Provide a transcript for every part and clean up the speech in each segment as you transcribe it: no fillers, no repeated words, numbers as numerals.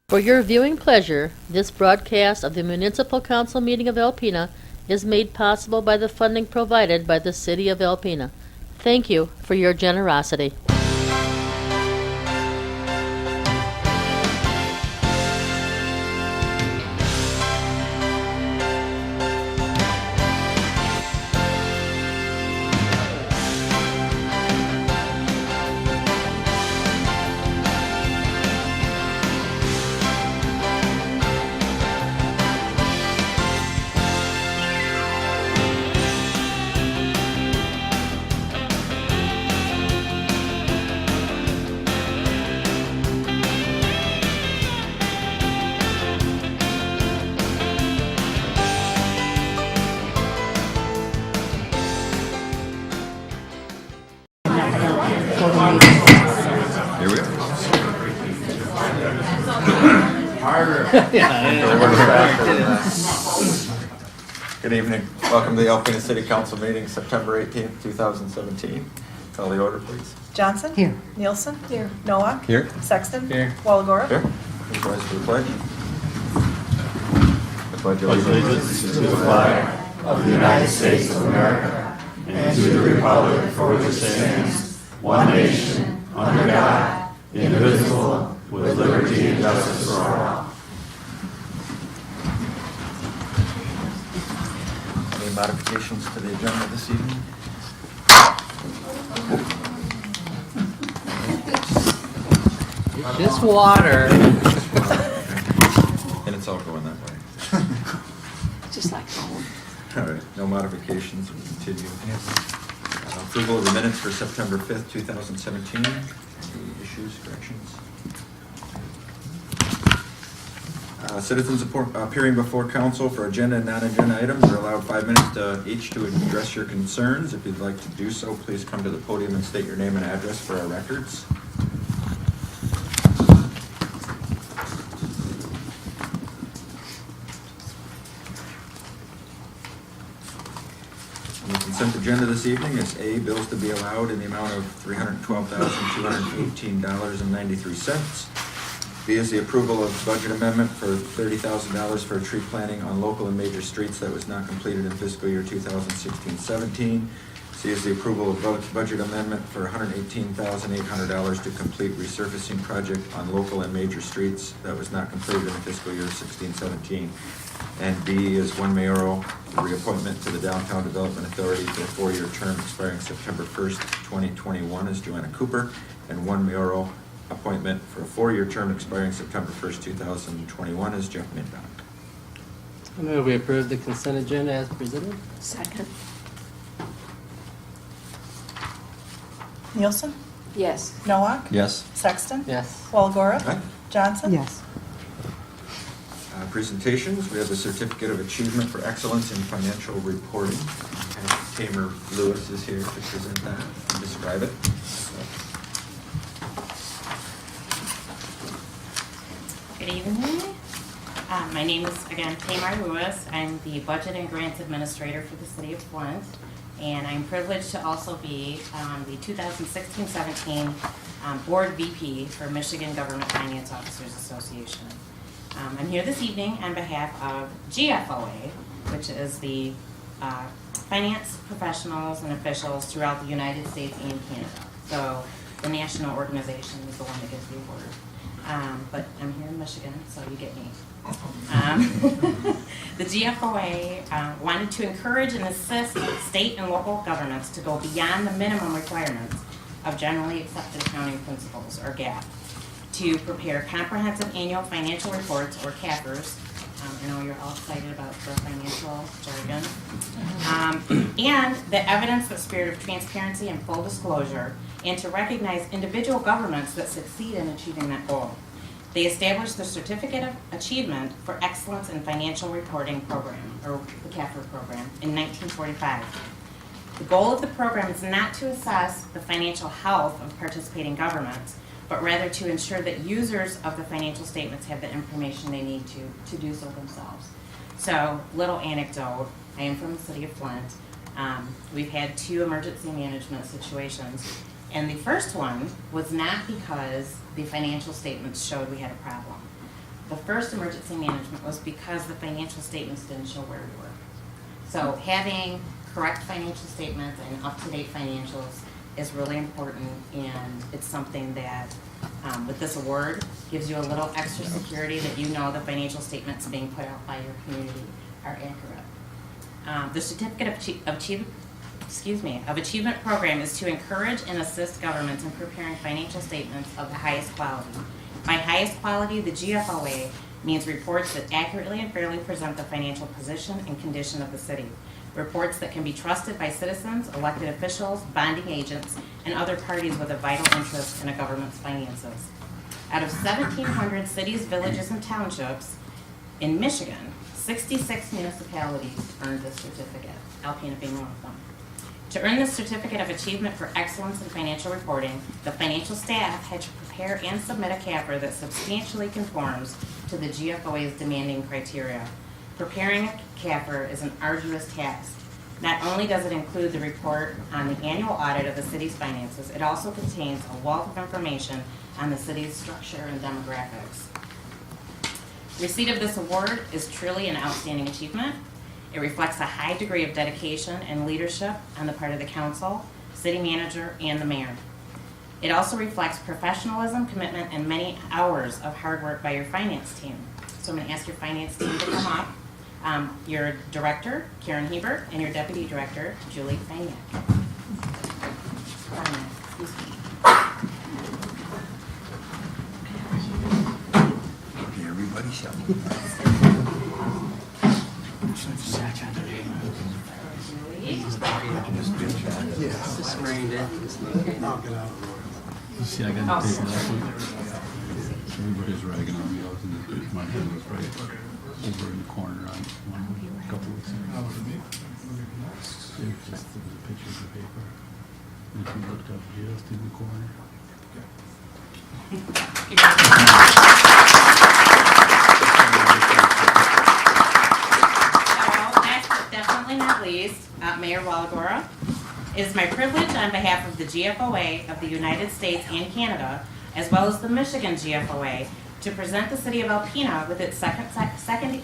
For your viewing pleasure, this broadcast of the Municipal Council meeting of Alpena is made possible by the funding provided by the City of Alpena. Thank you for your generosity. Here we go. Good evening. Welcome to the Alpena City Council meeting, September 18th, 2017. Call the order, please. Johnson? Here. Nielsen? Here. Nowak? Here. Sexton? Here. Walagora? Here. Please rise for the pledge. I pledge allegiance to the flag of the United States of America and to the republic for which it stands, one nation, under God, indivisible, with liberty and justice for all. Any modifications to the agenda this evening? This water. And it's all going that way. Just like home. All right, no modifications, we continue. Approval of the minutes for September 5th, 2017. Any issues, corrections? Citizens appearing before council for agenda and non-agenda items are allowed 5 minutes each to address your concerns. If you'd like to do so, please come to the podium and state your name and address for our records. On the consent agenda this evening is A, bills to be allowed in the amount of $312,218.93. B is the approval of budget amendment for $30,000 for tree planting on local and major streets that was not completed in fiscal year 2016-17. C is the approval of budget amendment for $118,800 to complete resurfacing project on local and major streets that was not completed in fiscal year 16-17. And D is one mayoral reappointment to the Downtown Development Authority for a 4-year term expiring September 1st, 2021 is Joanna Cooper, and one mayoral appointment for a 4-year term expiring September 1st, 2021 is Jeff Mindock. I move we approve the consent agenda as presented. Second. Nielsen? Yes. Nowak? Yes. Sexton? Yes. Walagora? Aye. Johnson? Yes. Presentations, we have the Certificate of Achievement for Excellence in Financial Reporting. Tamer Lewis is here to present that and describe it. Good evening. My name is, again, Tamar Lewis. I'm the Budget and Grants Administrator for the City of Flint, and I'm privileged to also be the 2016-17 Board VP for Michigan Government Finance Officers Association. I'm here this evening on behalf of GFOA, which is the finance professionals and officials throughout the United States and Canada. So the national organization is the one that gets the award. But I'm here in Michigan, so you get me. The GFOA wanted to encourage and assist state and local governments to go beyond the minimum requirements of generally accepted accounting principles, or GAAP, to prepare comprehensive annual financial reports, or CAFRs. I know you're all excited about the financial jargon. And the evidence the spirit of transparency and full disclosure, and to recognize individual governments that succeed in achieving that goal. They established the Certificate of Achievement for Excellence in Financial Reporting Program, or the CAFR program, in 1945. The goal of the program is not to assess the financial health of participating governments, but rather to ensure that users of the financial statements have the information they need to do so themselves. So, little anecdote, I am from the city of Flint. We've had 2 emergency management situations, and the first one was not because the financial statements showed we had a problem. The first emergency management was because the financial statements didn't show where we were. So having correct financial statements and up-to-date financials is really important, and it's something that, with this award, gives you a little extra security that you know the financial statements being put out by your community are accurate. The Certificate of Achievement program is to encourage and assist governments in preparing financial statements of the highest quality. By highest quality, the GFOA means reports that accurately and fairly present the financial position and condition of the city. Reports that can be trusted by citizens, elected officials, bonding agents, and other parties with a vital interest in a government's finances. Out of 1,700 cities, villages, and townships in Michigan, 66 municipalities earned this certificate, Alpena being one of them. To earn this Certificate of Achievement for Excellence in Financial Reporting, the financial staff had to prepare and submit a CAFR that substantially conforms to the GFOA's demanding criteria. Preparing a CAFR is an arduous task. Not only does it include the report on the annual audit of the city's finances, it also contains a wealth of information on the city's structure and demographics. Receipt of this award is truly an outstanding achievement. It reflects a high degree of dedication and leadership on the part of the council, city manager, and the mayor. It also reflects professionalism, commitment, and many hours of hard work by your finance team. So I'm going to ask your finance team to come up. Your director, Karen Hebert, and your deputy director, Julie Faniak. Excuse me. Everybody shall. Just rained it. See, I got to take last week. Everybody's ragging on me. I was in this, my head was right over in the corner on one couple weeks ago. It was just there was a picture of the paper. And if you looked up just in the corner. Last but definitely not least, Mayor Walagora. It is my privilege on behalf of the GFOA of the United States and Canada, as well as the Michigan GFOA, to present the city of Alpena with its 22nd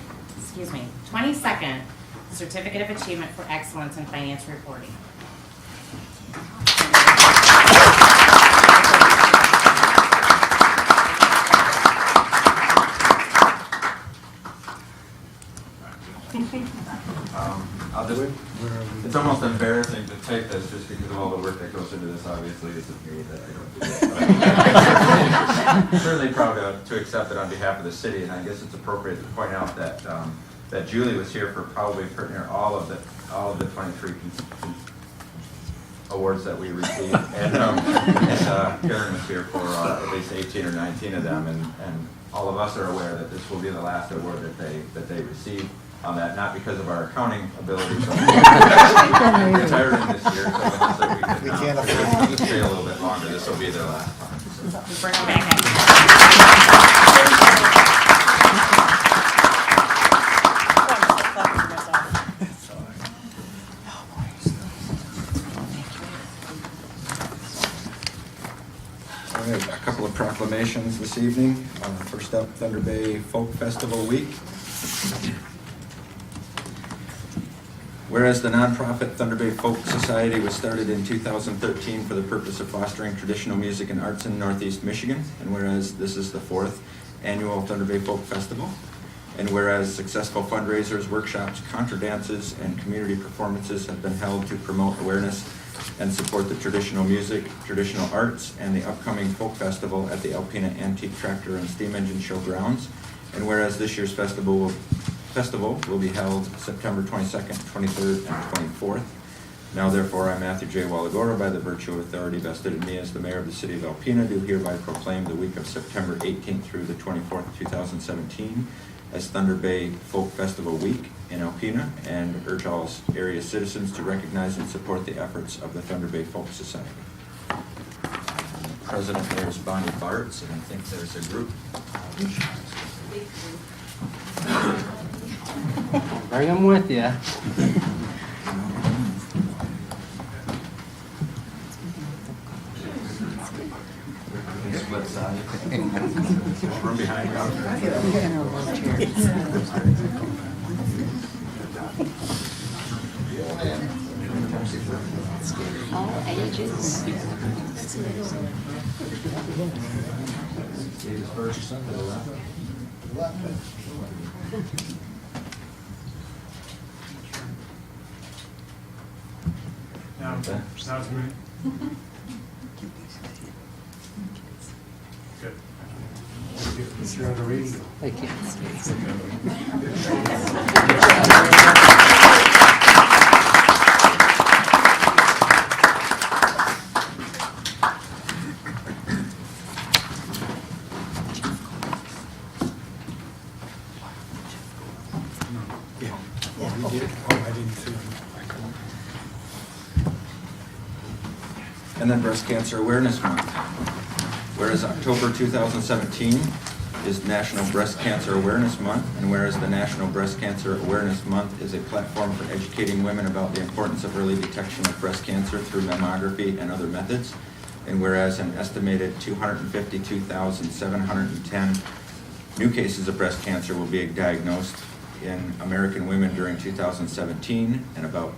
Certificate of Achievement for Excellence in Finance Reporting. I'll just, it's almost embarrassing to take this just because of all the work that goes into this. Obviously, isn't me that I don't do it. Certainly proud to accept it on behalf of the city, and I guess it's appropriate to point out that that Julie was here for probably pretty near all of the 23 awards that we received, and Karen was here for at least 18 or 19 of them, and all of us are aware that this will be the last award that they receive. On that, not because of our accounting ability, but retiring this year, so we can afford to stay a little bit longer. This will be their last time. Bring them back All right, a couple of proclamations this evening. First up, Thunder Bay Folk Festival Week. Whereas the nonprofit Thunder Bay Folk Society was started in 2013 for the purpose of fostering traditional music and arts in Northeast Michigan, and whereas this is the 4th annual Thunder Bay Folk Festival, and whereas successful fundraisers, workshops, contra dances, and community performances have been held to promote awareness and support the traditional music, traditional arts, and the upcoming Folk Festival at the Alpena Antique Tractor and Steam Engine Show grounds, and whereas this year's festival will be held September 22nd, 23rd, and 24th. Now, therefore, I, Matthew J. Walagora, by the virtue of authority vested in me as the mayor of the city of Alpena, do hereby proclaim the week of September 18th through the 24th, 2017 as Thunder Bay Folk Festival Week in Alpena, and urge all area citizens to recognize and support the efforts of the Thunder Bay Folk Society. President there is Bonnie Bartz, and I think there's a group. Bring them with you. Split side. From behind you. All ages. Now it's me. Good. You're on the radio. I can't see. And then Breast Cancer Awareness Month. Whereas October 2017 is National Breast Cancer Awareness Month, and whereas the National Breast Cancer Awareness Month is a platform for educating women about the importance of early detection of breast cancer through mammography and other methods, and whereas an estimated 252,710 new cases of breast cancer will be diagnosed in American women during 2017, and about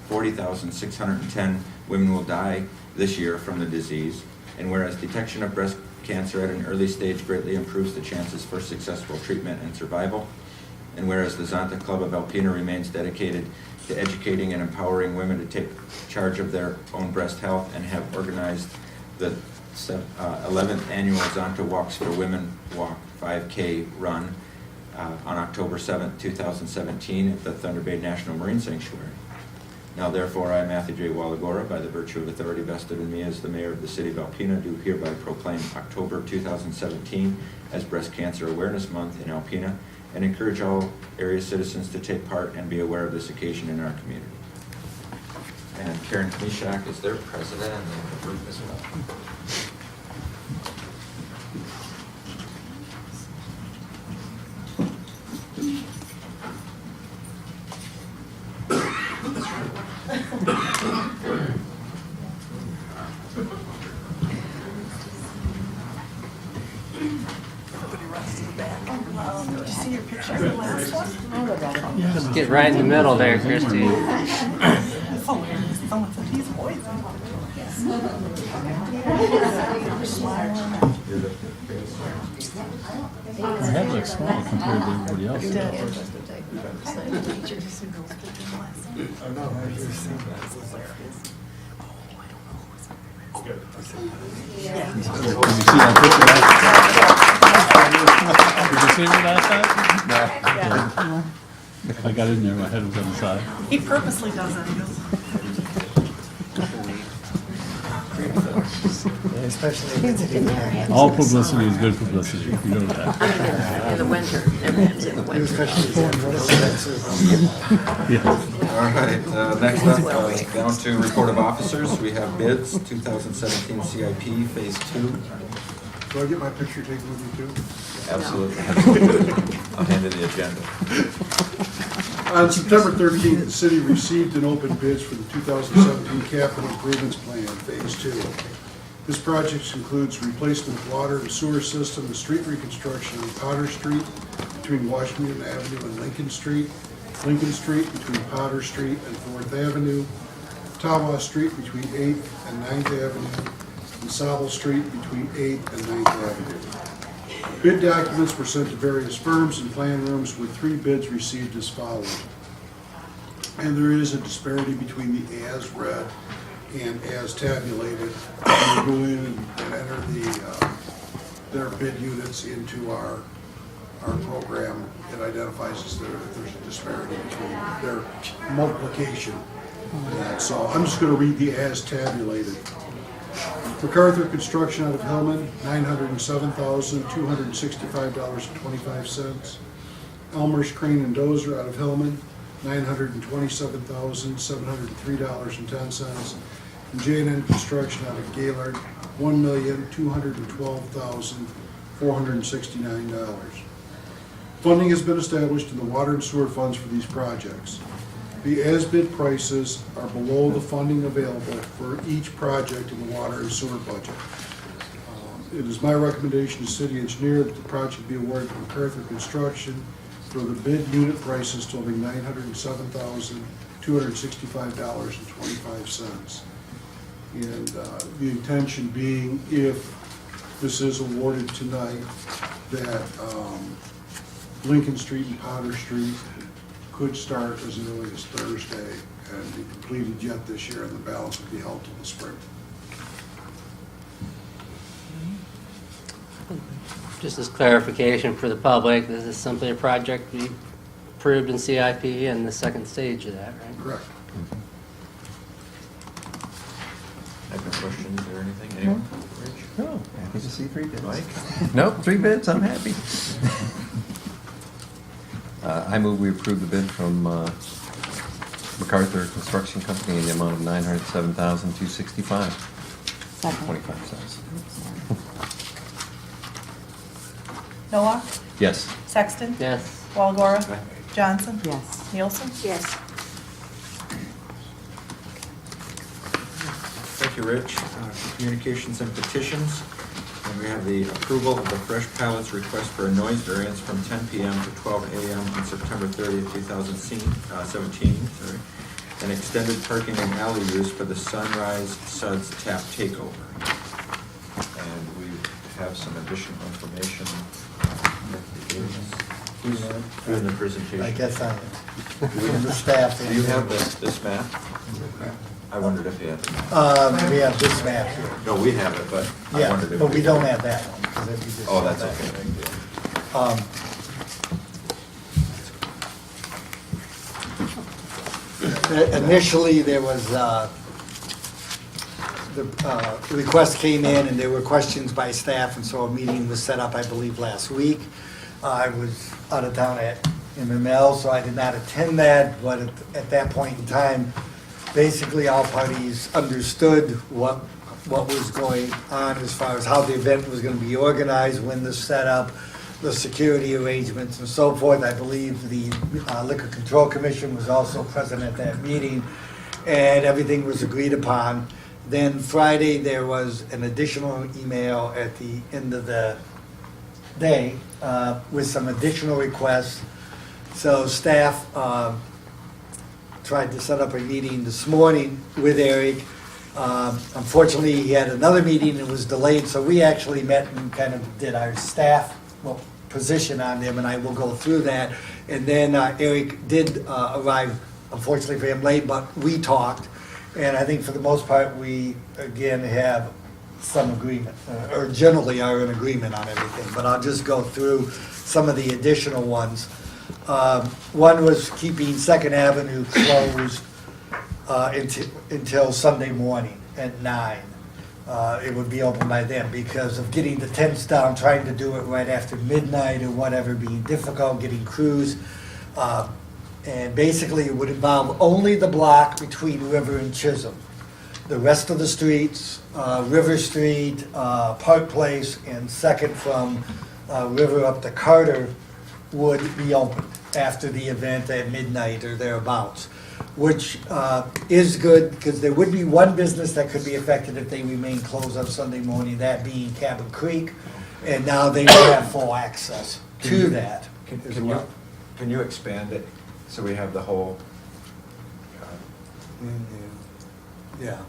40,610 women will die this year from the disease. And whereas detection of breast cancer at an early stage greatly improves the chances for successful treatment and survival. And whereas the Zonta Club of Alpena remains dedicated to educating and empowering women to take charge of their own breast health, and have organized the 11th annual Zonta Walks for Women Walk 5K run on October 7th, 2017 at the Thunder Bay National Marine Sanctuary. Now therefore, I, Matthew J. Walagora, by the virtue of authority vested in me as the mayor of the city of Alpena, do hereby proclaim October 2017 as Breast Cancer Awareness Month in Alpena, and encourage all area citizens to take part and be aware of this occasion in our community. And Karen Kmishak is their president and the group as well. Did you see your picture of the last one? Get right in the middle there, Christy. It's hilarious. Someone said he's poison. Her head looks small compared to everybody else. Did you see that picture Did you see me last time? No. I got in there, my head was on the side. He purposely does that. All publicity is good publicity, you know that. In the winter, everyone's in the winter. Yeah. All right, next up, down to report of officers. We have bids, 2017 CIP Phase 2. Do I get my picture taken with you too? Absolutely. I'll hand you the agenda. On September 13th, the city received and opened bids for the 2017 Capital Improvements Plan, Phase 2. This project includes replacement of water and sewer system and street reconstruction on Potter Street between Washington Avenue and Lincoln Street between Potter Street and 4th Avenue, Tawa Street between 8th and 9th Avenue, and Sable Street between 8th and 9th Avenue. Bid documents were sent to various firms and plan rooms with 3 bids received as follows. And there is a disparity between the as read and as tabulated. We go in and enter their bid units into our program. It identifies if there's a disparity between their multiplication. So I'm just going to read the as tabulated. MacArthur Construction out of Hillman, $907,265.25. Elmer's Crane and Dozer out of Hillman, $927,703.10. And J&N Construction out of Gaylord, $1,212,469. Funding has been established in the water and sewer funds for these projects. The as-bid prices are below the funding available for each project in the water and sewer budget. It is my recommendation to city engineer that the project be awarded to MacArthur Construction for the bid unit prices totaling $907,265.25. And the intention being, if this is awarded tonight, that Lincoln Street and Potter Street could start as early as Thursday and be completed yet this year, and the balance would be held till the spring. Just as clarification for the public, this is simply a project we approved in CIP and the second stage of that, right? Correct. Have no questions or anything? Anyone? Rich? No, happy to see 3 bids. Mike? Nope, 3 bids, I'm happy. I move we approve the bid from MacArthur Construction Company in the amount of $907,265. Second. 25 cents. Noah, Yes. Sexton, Yes. Walagora, Aye. Johnson, Yes. Nielsen. Yes. Thank you, Rich. Communications and petitions. And we have the approval of the Fresh Pilots request for a noise variance from 10 p.m. to 12 a.m. on September 30th, 2017, and extended parking and alley use for the Sunrise Suds Tap Takeover. And we have some additional information. Who's doing the presentation? I guess I am. Do we have The staff. Do you have this map? I wondered if you had the map. We have this map here. No, we have it, but I Yeah, wondered if. but we don't have that one. 'cause if you just Oh, have that's that- okay. Initially, there was, the request came in and there were questions by staff, and so a meeting was set up, I believe, last week. I was out of town at MML, so I did not attend that, but at that point in time, basically all parties understood what was going on as far as how the event was gonna be organized, when the setup, the security arrangements and so forth. I believe the Liquor Control Commission was also present at that meeting, and everything was agreed upon. Then Friday, there was an additional email at the end of the day with some additional requests. So staff tried to set up a meeting this morning with Eric. Unfortunately, he had another meeting and was delayed, so we actually met and kind of did our staff position on them, and I will go through that. And then Eric did arrive, unfortunately for him, late, but we talked. And I think for the most part, we, again, have some agreement, or generally are in agreement on everything. But I'll just go through some of the additional ones. One was keeping Second Avenue closed until Sunday morning at 9. It would be open by then because of getting the tents down, trying to do it right after midnight or whatever, being difficult, getting crews. And basically, it would involve only the block between River and Chisholm. The rest of the streets, River Street, Park Place, and Second from River up to Carter would be open after the event at midnight or thereabouts, which is good because there would be one business that could be affected if they remain closed on Sunday morning, that being Cabin Creek, and now they will have full access to that as well. Can you expand it so we have the whole? Yeah.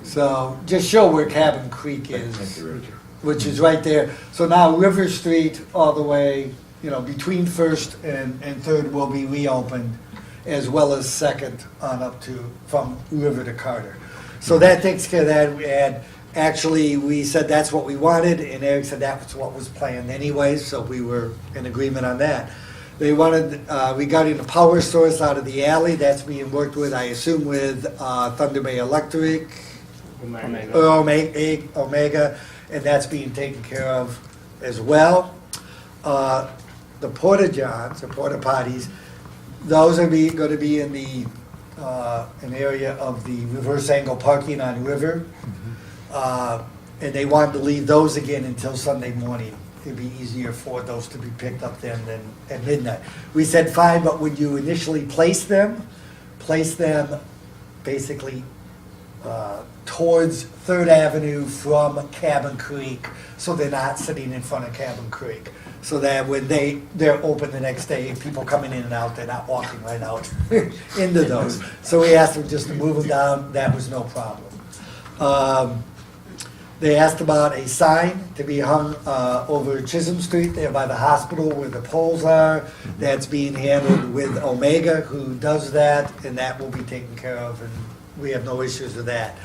So just show where Cabin Creek is, Thank you, Richard. which is right there. So now River Street all the way, between First and Third will be reopened, as well as Second on up to, from River to Carter. So that takes care of that. We said that's what we wanted, and Eric said that's what was planned anyway, so we were in agreement on that. They wanted, regarding the power source out of the alley, that's being worked with, I assume, with Thunder Bay Electric, or Omega, and that's being taken care of as well. The porta johns, or porta potties, those are going to be in an area of the reverse angle parking on River. And they wanted to leave those again until Sunday morning. It'd be easier for those to be picked up then than at midnight. We said fine, but when you initially place them basically towards Third Avenue from Cabin Creek, so they're not sitting in front of Cabin Creek. So that when they're open the next day, people coming in and out, they're not walking right out into those. So we asked them just to move them down, that was no problem. They asked about a sign to be hung over Chisholm Street there by the hospital where the poles are. That's being handled with Omega, who does that, and that will be taken care of, and we have no issues with that.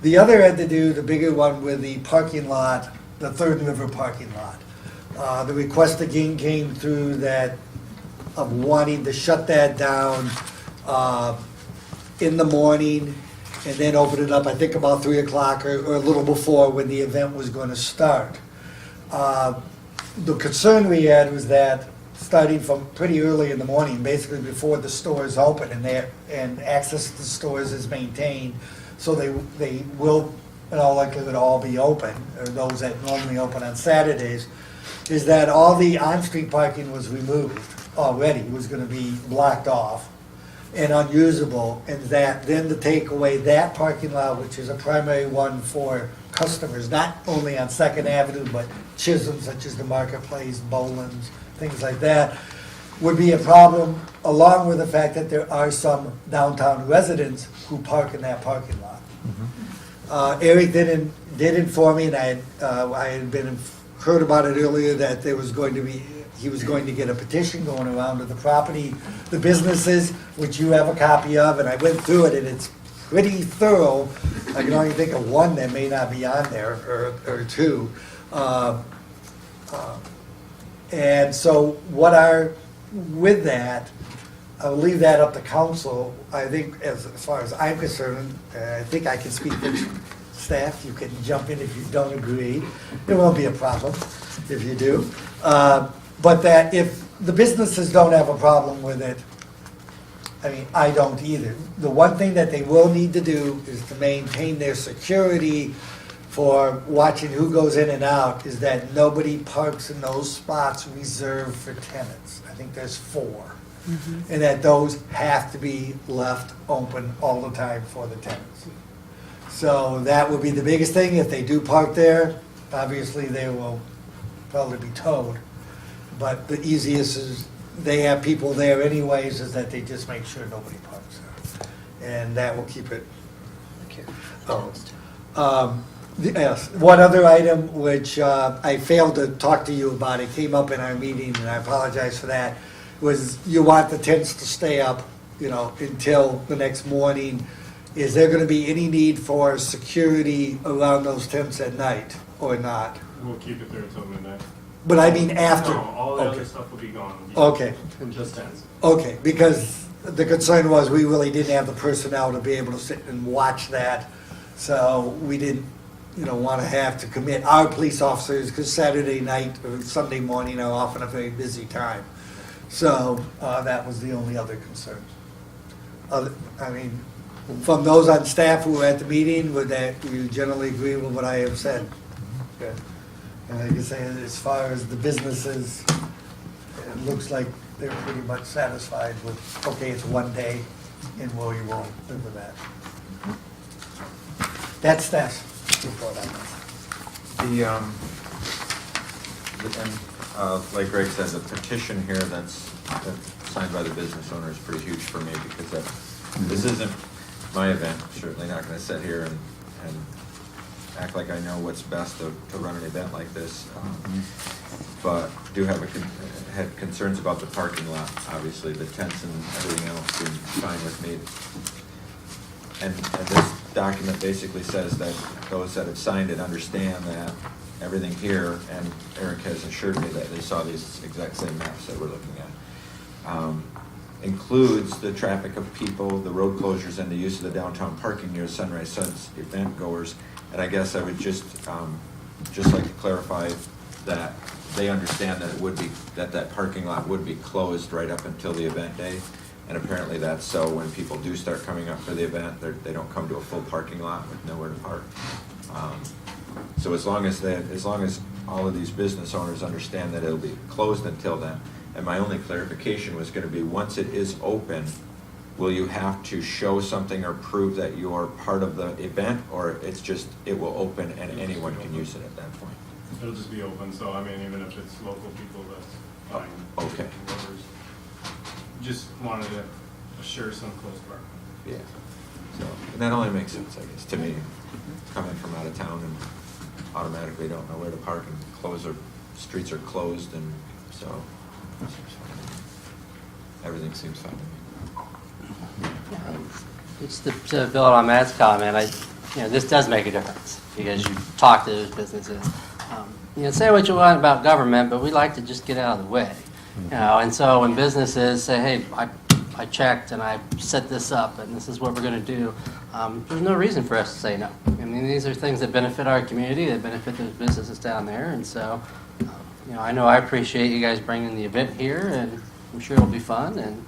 The other had to do, the bigger one, with the parking lot, the Third River parking lot. The request again came through that of wanting to shut that down in the morning and then open it up, I think about 3 o'clock or a little before when the event was going to start. The concern we had was that starting from pretty early in the morning, basically before the stores open and access to the stores is maintained, so they will in all likelihood all be open, or those that normally open on Saturdays, is that all the on-street parking was removed already, was going to be blocked off and unusable, and that then to take away that parking lot, which is a primary one for customers, not only on Second Avenue, but Chisholm, such as the Marketplace, Boland's, things like that, would be a problem, along with the fact that there are some downtown residents who park in that parking lot. Eric did inform me, and I had heard about it earlier, that he was going to get a petition going around to the property, the businesses, which you have a copy of, and I went through it, and it's pretty thorough. I can only think of one that may not be on there, or two. And so with that, I'll leave that up to council. I think as far as I'm concerned, I think I can speak for staff. You can jump in if you don't agree. There won't be a problem if you do. But that if the businesses don't have a problem with it, I mean, I don't either. The one thing that they will need to do is to maintain their security for watching who goes in and out, is that nobody parks in those spots reserved for tenants. I think there's 4. And that those have to be left open all the time for the tenants. So that would be the biggest thing. If they do park there, obviously they will probably be towed. But the easiest is, they have people there anyways, is that they just make sure nobody parks there. And that will keep it. Yes, one other item which I failed to talk to you about, it came up in our meeting, and I apologize for that, was you want the tents to stay up, until the next morning. Is there going to be any need for security around those tents at night or not? We'll keep it there until midnight. But I mean after. No, all the Okay. other stuff will be gone. Okay. And just tents. Okay, because the concern was we really didn't have the personnel to be able to sit and watch that. So we didn't, want to have to commit our police officers, because Saturday night or Sunday morning are often a very busy time. So that was the only other concern. From those on staff who were at the meeting, would that you generally agree with what I have said? Good. And like I say, as far as the businesses, it looks like they're pretty much satisfied with, okay, it's one day, and we will live with that. That's staff's report on this. Like Greg said, the petition here that's signed by the business owner is pretty huge for me, because this isn't my event. Certainly not going to sit here and act like I know what's best to run an event like this. But do have had concerns about the parking lot. Obviously, the tents and everything else seem fine with me. And this document basically says that those that have signed it understand that everything here, and Eric has assured me that they saw these exact same maps that we're looking at, includes the traffic of people, the road closures, and the use of the downtown parking near Sunrise Suns event goers. And I guess I would just like to clarify that they understand that it would be, that parking lot would be closed right up until the event day. And apparently that's so when people do start coming up for the event, they don't come to a full parking lot with nowhere to park. So as long as all of these business owners understand that it'll be closed until then. And my only clarification was going to be, once it is open, will you have to show something or prove that you're part of the event, or it's just, it will open and anyone can use it at that point? It'll just be open, so I mean, even if it's local people, that's fine. Okay. Whoever's- Just wanted to assure some close park. Yeah. So, and that only makes sense, I guess, to me, coming from out of town and automatically don't know where to park and streets are closed, and so everything seems fine to me. Just to build on Matt's comment, this does make a difference because you talk to those businesses. Say what you want about government, but we like to just get out of the way. And so when businesses say, hey, I checked and I set this up and this is what we're going to do, there's no reason for us to say no. I mean, these are things that benefit our community, that benefit those businesses down there. And so, I know I appreciate you guys bringing the event here, and I'm sure it'll be fun. And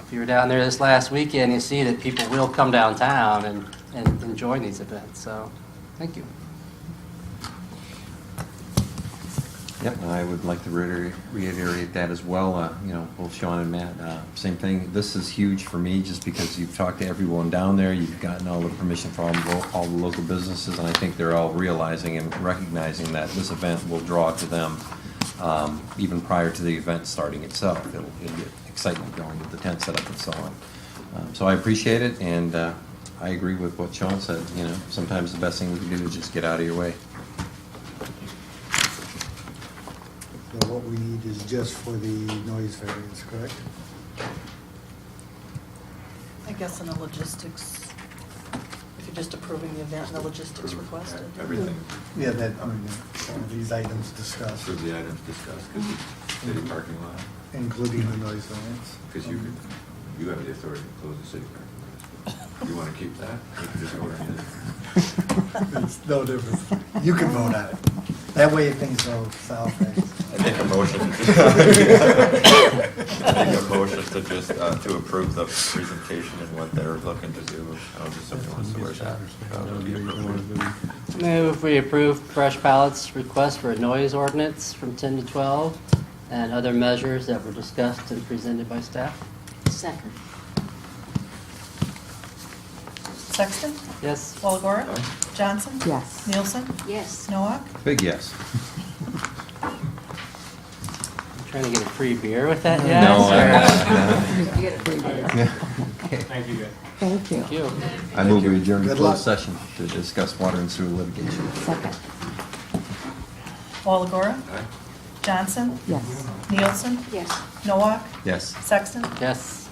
if you were down there this last weekend, you see that people will come downtown and join these events. So, thank you. Yep, and I would like to reiterate that as well. Both Sean and Matt, same thing. This is huge for me just because you've talked to everyone down there. You've gotten all the permission from all the local businesses, and I think they're all realizing and recognizing that this event will draw to them even prior to the event starting itself. It'll get excitement going with the tent setup and so on. So I appreciate it, and I agree with what Sean said. Sometimes the best thing we can do is just get out of your way. So what we need is just for the noise variance, correct? I guess in the logistics, if you're just approving the event and the logistics requested. Everything. Yeah, some of these items discussed, Approve the items discussed, because it's city parking lot, including the noise variance. because you have the authority to close the city parking lot. You want to keep that? You can just go right in. It's no difference. You can vote on it. That way things go south. I think a motion, to just, to approve the presentation and what they're looking to do. I don't know if somebody wants to word that. Would be appropriate. Move we approve Fresh Palate's request for a noise ordinance from 10 to 12 and other measures that were discussed and presented by staff. Second. Sexton? Yes. Walagora? Aye. Johnson? Yes. Nielsen? Yes. Noah? Big yes. Trying to get a free beer with that, No, yes? You get a free beer. Thank you, guys. Thank you. Thank you. I move we adjourn to Good luck. closed session to discuss water and sewer litigation. Second. Walagora? Aye. Johnson? Yes. Nielsen? Yes. Noah? Yes. Sexton? Yes.